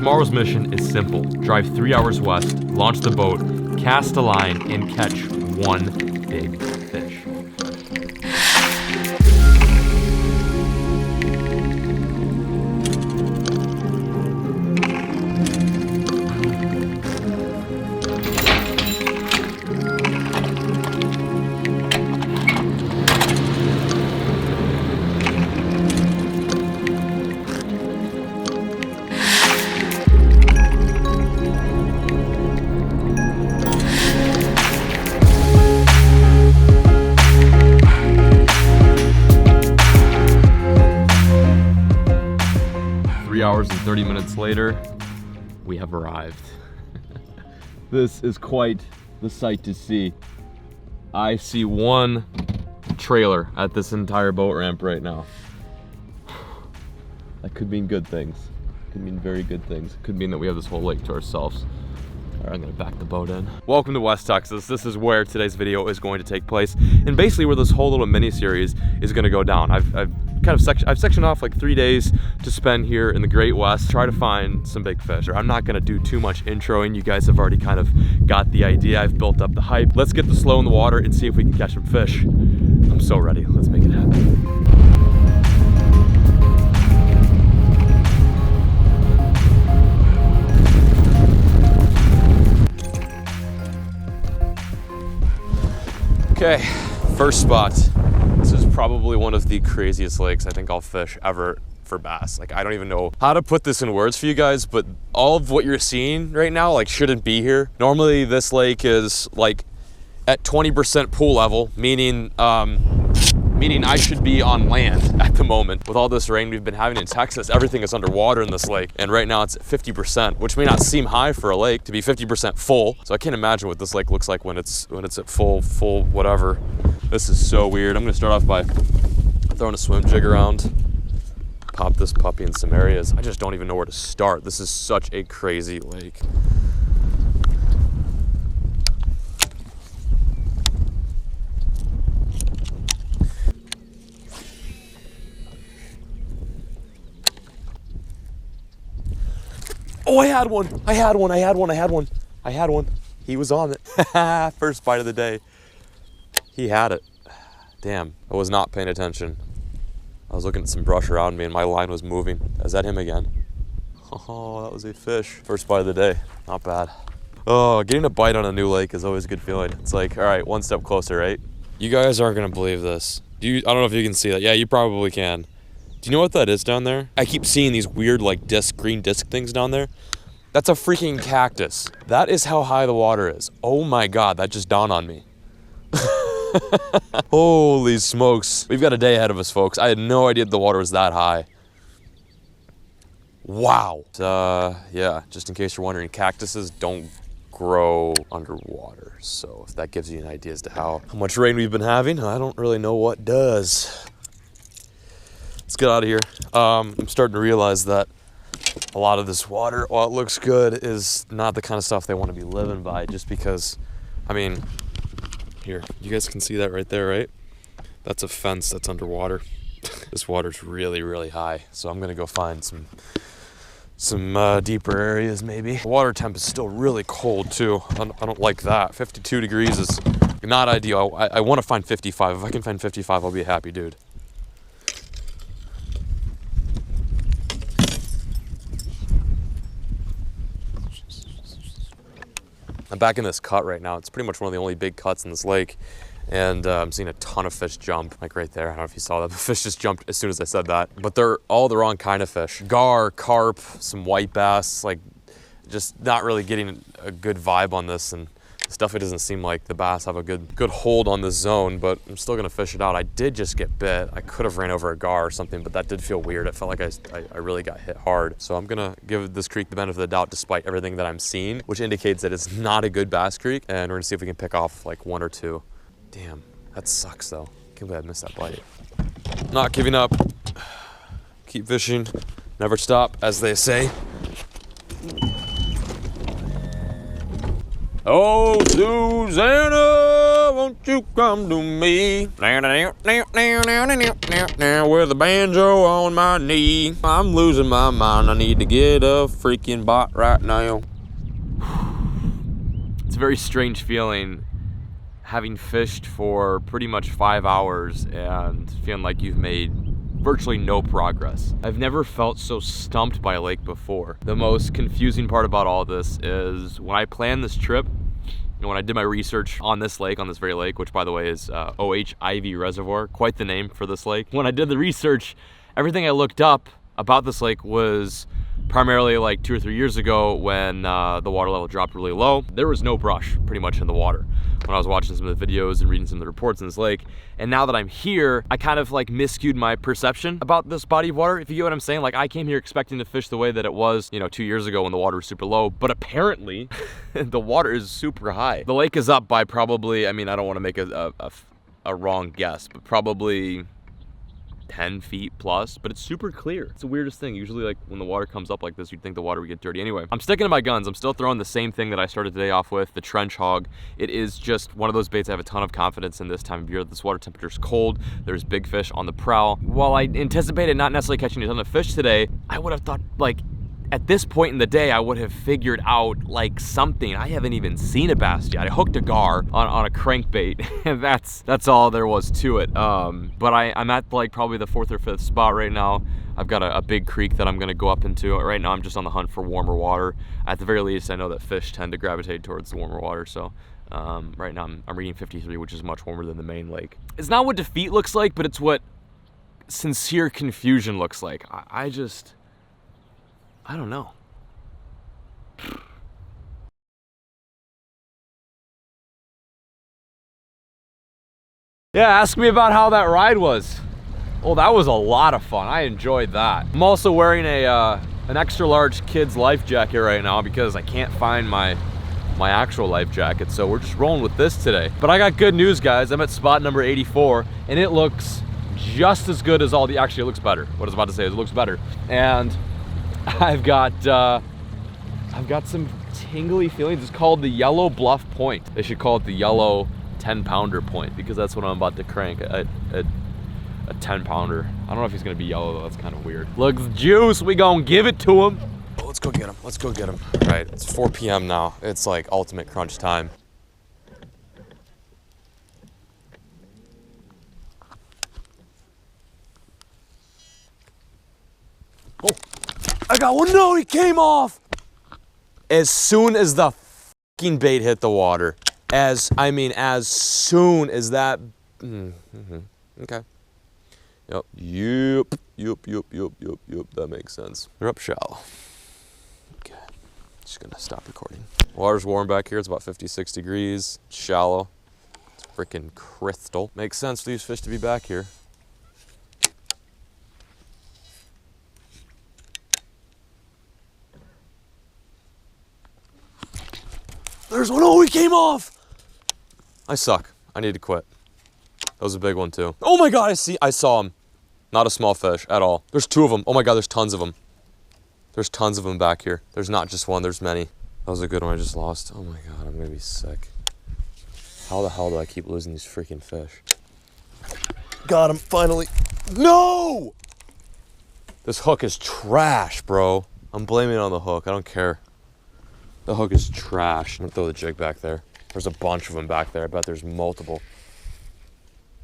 Tomorrow's mission is simple. Drive 3 hours west, launch the boat, cast a line, and catch one big fish. Hours and 30 minutes later, we have arrived. This is quite the sight to see. I see one trailer at this entire boat ramp right now. That could mean good things. Could mean very good things. Could mean that we have this whole lake to ourselves. All right, I'm gonna back the boat in. Welcome to West Texas. This is where today's video is going to take place, and basically where this whole little mini series is gonna go down. I've sectioned off like 3 days to spend here in the Great West, try to find some big fish. Or I'm not gonna do too much introing. You guys have already kind of got the idea. I've built up the hype. Let's get the slow in the water and see if we can catch some fish. I'm so ready. Let's make it happen. Okay, first spot. This is probably one of the craziest lakes I think I'll fish ever for bass. Like, I don't even know how to put this in words for you guys, but all of what you're seeing right now, like, shouldn't be here. Normally, this lake is like at 20% pool level, meaning I should be on land at the moment. With all this rain we've been having in Texas, everything is underwater in this lake. And right now it's at 50%, which may not seem high for a lake to be 50% full. So I can't imagine what this lake looks like when it's at full whatever. This is so weird. I'm gonna start off by throwing a swim jig around, pop this puppy in some areas. I just don't even know where to start. This is such a crazy lake. Oh, I had one. He was on it. First bite of the day. He had it. Damn, I was not paying attention. I was looking at some brush around me and my line was moving. Is that him again? Oh, that was a fish. First bite of the day. Not bad. Oh, getting a bite on a new lake is always a good feeling. It's like, all right, one step closer, right? You guys aren't gonna believe this. I don't know if you can see that. Yeah, you probably can. Do you know what that is down there? I keep seeing these weird like green disc things down there. That's a freaking cactus. That is how high the water is. Oh my God, that just dawned on me. Holy smokes. We've got a day ahead of us, folks. I had no idea the water was that high. Wow. Yeah, just in case you're wondering, cactuses don't grow underwater. So if that gives you an idea as to how much rain we've been having, I don't really know what does. Let's get out of here. I'm starting to realize that a lot of this water, while it looks good, is not the kind of stuff they want to be living by, just because, I mean, here, you guys can see that right there, right? That's a fence that's underwater. This water's really, really high. So I'm gonna go find some deeper areas maybe. The water temp is still really cold too. I don't like that. 52 degrees is not ideal. I want to find 55. If I can find 55, I'll be a happy dude. I'm back in this cut right now. It's pretty much one of the only big cuts in this lake. And I'm seeing a ton of fish jump, like right there. I don't know if you saw that. The fish just jumped as soon as I said that. But they're all the wrong kind of fish. Gar, carp, some white bass, like just not really getting a good vibe on this. And this definitely doesn't seem like the bass have a good hold on this zone, but I'm still gonna fish it out. I did just get bit. I could have ran over a gar or something, but that did feel weird. It felt like I really got hit hard. So I'm gonna give this creek the benefit of the doubt despite everything that I'm seeing, which indicates that it's not a good bass creek. And we're gonna see if we can pick off like one or two. Damn, that sucks though. Can't believe I missed that bite. Not giving up. Keep fishing, never stop, as they say. Oh, Susanna, won't you come to me? With a banjo on my knee. I'm losing my mind. I need to get a freaking bot right now. It's a very strange feeling having fished for pretty much 5 hours and feeling like you've made virtually no progress. I've never felt so stumped by a lake before. The most confusing part about all this is when I planned this trip, and when I did my research on this lake, on this very lake, which by the way is Ivie Reservoir, quite the name for this lake. When I did the research, everything I looked up about this lake was primarily like 2 or 3 years ago when the water level dropped really low. There was no brush pretty much in the water when I was watching some of the videos and reading some of the reports in this lake. And now that I'm here, I kind of like miscued my perception about this body of water, if you get what I'm saying. Like I came here expecting to fish the way that it was, you know, 2 years ago when the water was super low, but apparently the water is super high. The lake is up by probably, I mean, I don't want to make a wrong guess, but probably 10 feet plus, but it's super clear. It's the weirdest thing. Usually like when the water comes up like this, you'd think the water would get dirty. Anyway, I'm sticking to my guns. I'm still throwing the same thing that I started today off with, the trench hog. It is just one of those baits I have a ton of confidence in this time of year. This water temperature is cold. There's big fish on the prowl. While I anticipated not necessarily catching a ton of fish today, I would have thought like at this point in the day, I would have figured out like something. I haven't even seen a bass yet. I hooked a gar on a crankbait, and that's all there was to it. But I'm at like probably the 4th or 5th spot right now. I've got a big creek that I'm gonna go up into. Right now I'm just on the hunt for warmer water. At the very least, I know that fish tend to gravitate towards the warmer water, so right now I'm reading 53, which is much warmer than the main lake. It's not what defeat looks like, but it's what sincere confusion looks like. I don't know. Yeah, ask me about how that ride was. Oh, that was a lot of fun. I enjoyed that. I'm also wearing an extra large kid's life jacket right now because I can't find my actual life jacket, so we're just rolling with this today. But I got good news, guys. I'm at spot number 84, and it looks just as good as all the, actually it looks better. What I was about to say is it looks better. And I've got some tingly feelings. It's called the Yellow Bluff Point. They should call it the Yellow 10-pounder point because that's what I'm about to crank at a 10-pounder. I don't know if he's gonna be yellow though. That's kind of weird. Looks juice. We gonna give it to him. Oh, let's go get him. Let's go get him. All right, it's 4 p.m. now. It's like ultimate crunch time. Oh, I got one. No, he came off. As soon as the fucking bait hit the water. As soon as that. Okay. Yep. That makes sense. They're up shallow. Okay. Just gonna stop recording. Water's warm back here. It's about 56 degrees. It's shallow. It's freaking crystal. Makes sense for these fish to be back here. There's one. Oh, he came off. I suck. I need to quit. That was a big one too. Oh my God, I saw him. Not a small fish at all. There's 2 of them. Oh my God, there's tons of them. There's tons of them back here. There's not just one, there's many. That was a good one I just lost. Oh my God, I'm gonna be sick. How the hell do I keep losing these freaking fish? Got him, finally. No! This hook is trash, bro. I'm blaming it on the hook, I don't care. The hook is trash. I'm gonna throw the jig back there. There's a bunch of them back there. I bet there's multiple.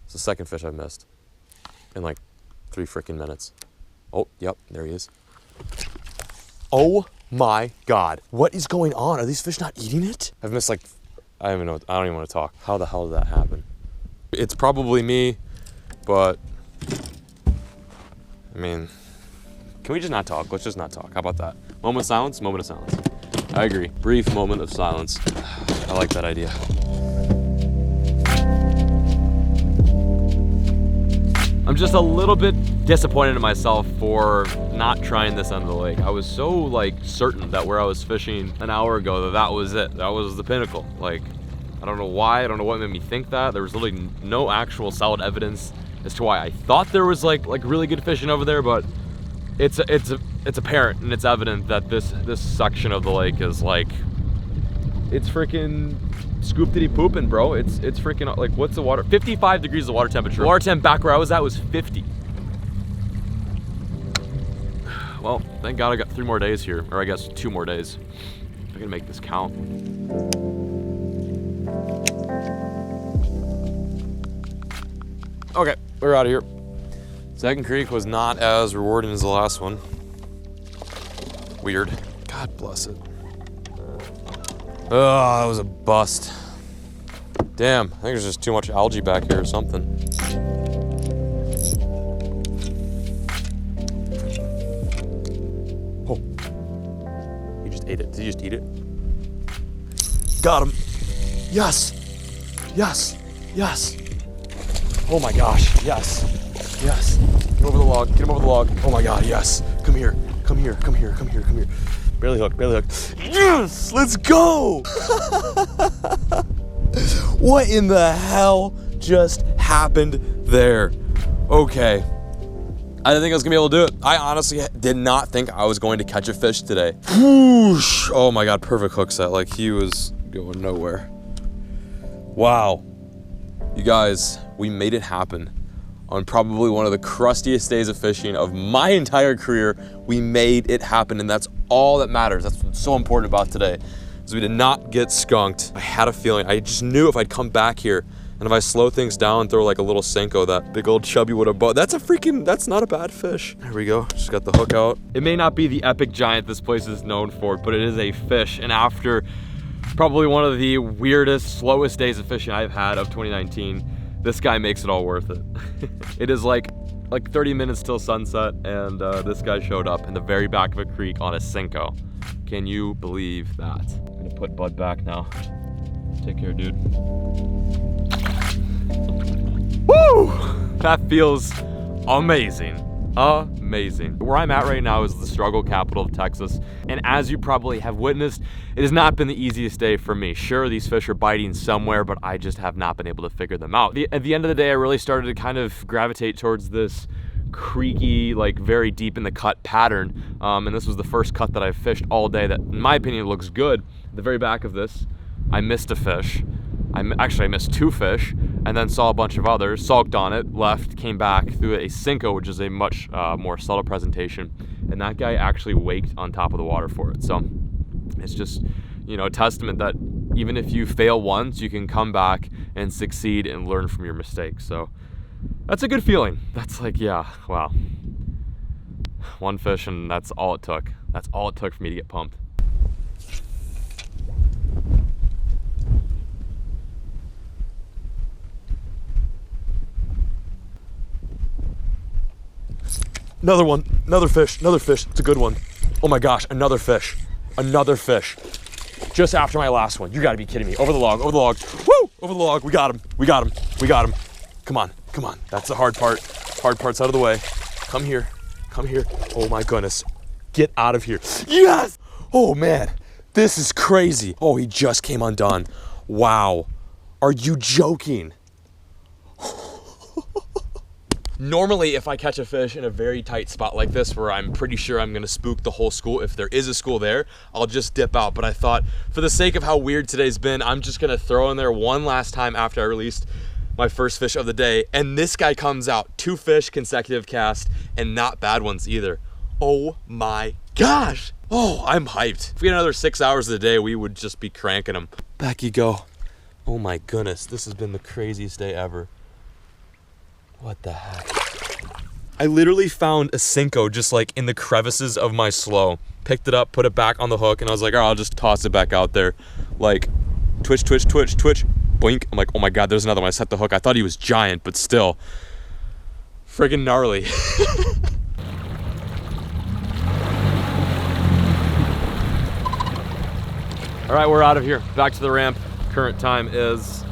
It's the second fish I've missed in like 3 freaking minutes. Oh, yep, there he is. Oh my God. What is going on? Are these fish not eating it? I've missed like, I don't even want to talk. How the hell did that happen? It's probably me, but I mean, can we just not talk? Let's just not talk. How about that? Moment of silence, moment of silence. I agree. Brief moment of silence. I like that idea. I'm just a little bit disappointed in myself for not trying this end of the lake. I was so like certain that where I was fishing an hour ago that was it. That was the pinnacle. Like, I don't know why. I don't know what made me think that. There was literally no actual solid evidence as to why I thought there was like really good fishing over there, but it's apparent and it's evident that this section of the lake is like It's freaking scoop-diddy pooping, bro. It's freaking, like, what's the water? 55 degrees the water temperature. The water temp back where I was at was 50. Well, thank God I got 3 more days here, or I guess 2 more days. I can make this count. Okay, we're out of here. Second creek was not as rewarding as the last one. Weird. God bless it. Oh, that was a bust. Damn, I think there's just too much algae back here or something. Oh, he just ate it. Did he just eat it? Got him. Yes, yes, yes. Oh my gosh, yes, yes. Get over the log, get him over the log. Oh my God, yes. Come here, come here, come here, come here, come here. Barely hooked, barely hooked. Yes, let's go. What in the hell just happened there? Okay. I didn't think I was gonna be able to do it. I honestly did not think I was going to catch a fish today. Whoosh. Oh my God, perfect hook set. Like, he was going nowhere. Wow. You guys, we made it happen. On probably one of the crustiest days of fishing of my entire career, we made it happen, and that's all that matters. That's what's so important about today, is we did not get skunked. I had a feeling, I just knew if I'd come back here, and if I slow things down and throw like a little Senko, that big old chubby would have bought. That's not a bad fish. There we go, just got the hook out. It may not be the epic giant this place is known for, but it is a fish, and after probably one of the weirdest, slowest days of fishing I've had of 2019, this guy makes it all worth it. It is like 30 minutes till sunset, and this guy showed up in the very back of a creek on a Senko. Can you believe that? I'm gonna put Bud back now. Take care, dude. Woo! That feels amazing. Amazing. Where I'm at right now is the struggle capital of Texas, and as you probably have witnessed, it has not been the easiest day for me. Sure, these fish are biting somewhere, but I just have not been able to figure them out. At the end of the day, I really started to kind of gravitate towards this creaky, like very deep in the cut pattern, and this was the first cut that I've fished all day that, in my opinion, looks good. At the very back of this, I missed a fish. I missed 2 fish, and then saw a bunch of others, sulked on it, left, came back, threw a Senko, which is a much more subtle presentation, and that guy actually waked on top of the water for it. So it's just, you know, a testament that even if you fail once, you can come back and succeed and learn from your mistakes. So that's a good feeling. That's like, yeah, wow. 1 fish, and that's all it took. That's all it took for me to get pumped. Another one, another fish, it's a good one. Oh my gosh, another fish. Just after my last one, you gotta be kidding me. Over the log, woo, over the log, we got him. Come on, that's the hard part's out of the way. Come here, oh my goodness, get out of here. Yes, oh man, this is crazy. Oh, he just came undone. Wow, are you joking? Normally, if I catch a fish in a very tight spot like this, where I'm pretty sure I'm gonna spook the whole school, if there is a school there, I'll just dip out. But I thought, for the sake of how weird today's been, I'm just gonna throw in there one last time after I released my first fish of the day. And this guy comes out, 2 fish, consecutive cast, and not bad ones either. Oh my gosh. Oh, I'm hyped. If we had another 6 hours of the day, we would just be cranking them. Back you go. Oh my goodness, this has been the craziest day ever. What the heck? I literally found a Senko just like in the crevices of my slow. Picked it up, put it back on the hook, and I was like, all right, I'll just toss it back out there. Like, twitch, boink. I'm like, oh my God, there's another one. I set the hook. I thought he was giant, but still. Friggin' gnarly. All right, we're out of here. Back to the ramp. Current time is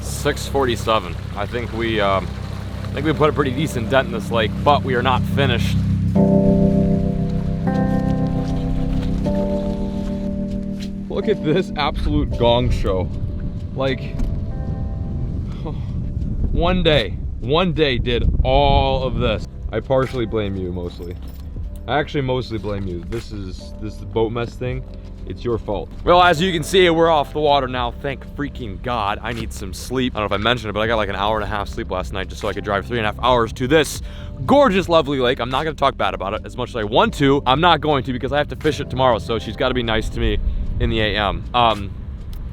6:47. I think we put a pretty decent dent in this lake, but we are not finished. Look at this absolute gong show. Like, one day did all of this. I partially blame you mostly. I actually mostly blame you. This boat mess thing. It's your fault. Well, as you can see, we're off the water now. Thank freaking God. I need some sleep. I don't know if I mentioned it, but I got like an hour and a half sleep last night just so I could drive 3.5 hours to this gorgeous, lovely lake. I'm not gonna talk bad about it as much as I want to. I'm not going to because I have to fish it tomorrow, so she's gotta be nice to me in the AM.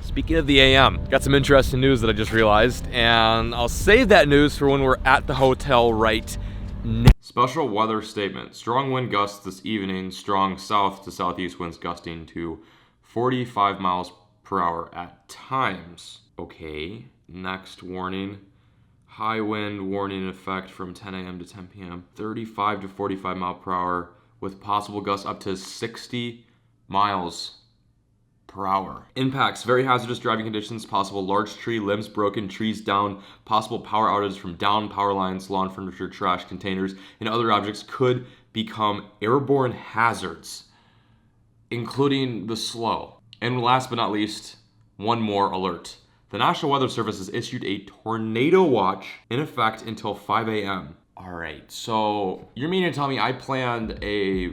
Speaking of the AM, got some interesting news that I just realized, and I'll save that news for when we're at the hotel right now. Special weather statement. Strong wind gusts this evening. Strong south to southeast winds gusting to 45 miles per hour at times. Okay. Next warning. High wind warning in effect from 10 a.m. to 10 p.m. 35 to 45 mile per hour with possible gusts up to 60 miles per hour. Impacts, very hazardous driving conditions, possible large tree limbs broken, trees down, possible power outages from downed power lines, lawn furniture, trash containers, and other objects could become airborne hazards, including the slow. And last but not least, one more alert. The National Weather Service has issued a tornado watch in effect until 5 a.m. All right, so you're meaning to tell me I planned a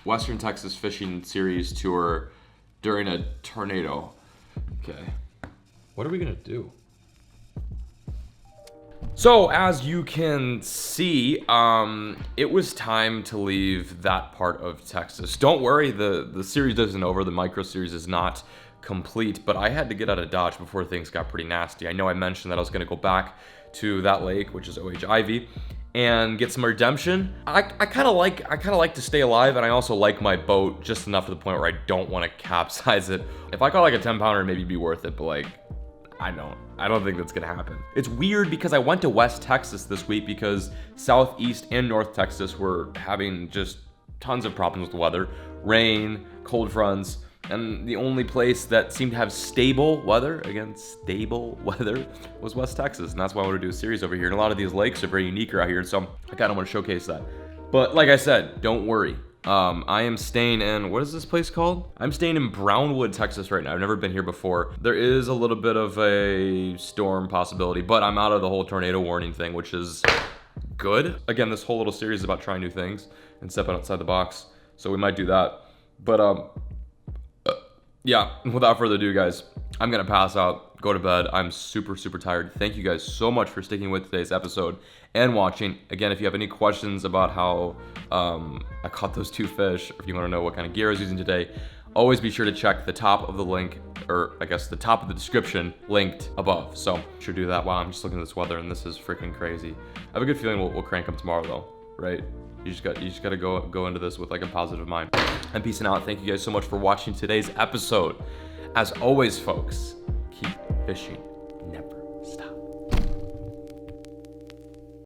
Western Texas fishing series tour during a tornado. Okay. What are we gonna do? So, as you can see, it was time to leave that part of Texas. Don't worry, the series isn't over. The micro series is not complete, but I had to get out of Dodge before things got pretty nasty. I know I mentioned that I was gonna go back to that lake, which is OH Ivie, and get some redemption. I kind of like to stay alive, and I also like my boat just enough to the point where I don't want to capsize it. If I caught like a 10-pounder, maybe it'd be worth it, but like, I don't think that's gonna happen. It's weird because I went to West Texas this week because Southeast and North Texas were having just tons of problems with the weather. Rain, cold fronts, and the only place that seemed to have stable weather, was West Texas. And that's why I want to do a series over here. And a lot of these lakes are very unique out here, so I kind of want to showcase that. But like I said, don't worry. I am staying in, what is this place called? I'm staying in Brownwood, Texas right now. I've never been here before. There is a little bit of a storm possibility, but I'm out of the whole tornado warning thing, which is good. Again, this whole little series is about trying new things and stepping outside the box. So we might do that. But yeah, without further ado, guys, I'm gonna pass out, go to bed. I'm super, super tired. Thank you guys so much for sticking with today's episode and watching. Again, if you have any questions about how I caught those 2 fish, or if you wanna know what kind of gear I was using today, always be sure to check the top of the link, or I guess the top of the description linked above. So sure do that. Wow, I'm just looking at this weather and this is freaking crazy. I have a good feeling we'll crank them tomorrow though, right? You just got to go into this with like a positive mind. And peacing out. Thank you guys so much for watching today's episode. As always, folks, keep fishing, never